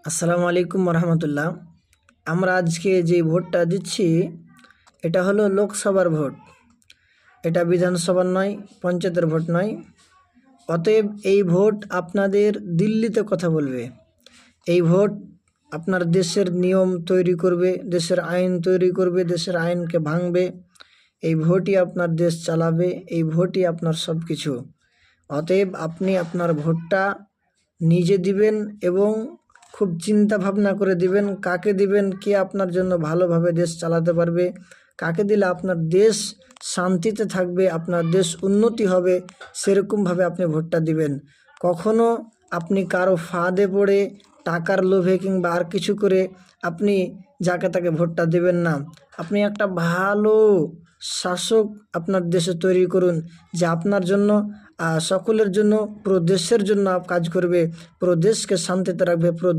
আসসালামু আলাইকুম রহমতুল্লাহ। আমরা আজকে যে ভোটটা দিচ্ছি এটা হলো লোকসভার ভোট। এটা বিধানসভার নয়, পঞ্চায়েতের ভোট নয়। অতএব এই ভোট আপনাদের দিল্লিতে কথা বলবে। এই ভোট আপনার দেশের নিয়ম তৈরি করবে, দেশের আইন তৈরি করবে, দেশের আইনকে ভাঙবে। এই ভোটই আপনার দেশ চালাবে, এই ভোটই আপনার সব কিছু। অতএব আপনি আপনার ভোটটা নিজে দিবেন এবং খুব চিন্তা ভাবনা করে দিবেন কাকে দিবেন, কে আপনার জন্য ভালোভাবে দেশ চালাতে পারবে, কাকে দিলে আপনার দেশ শান্তিতে থাকবে, আপনার দেশ উন্নতি হবে, সেরকমভাবে আপনি ভোটটা দিবেন। কখনো আপনি কারো ফাঁদে পড়ে টাকার লোভে কিংবা আর কিছু করে আপনি যাকে তাকে ভোটটা দেবেন না। আপনি একটা ভালো শাসক আপনার দেশে তৈরি করুন, যে আপনার জন্য সকলের জন্য, পুরো দেশের জন্য কাজ করবে, পুরো দেশকে শান্তিতে রাখবে, পুরো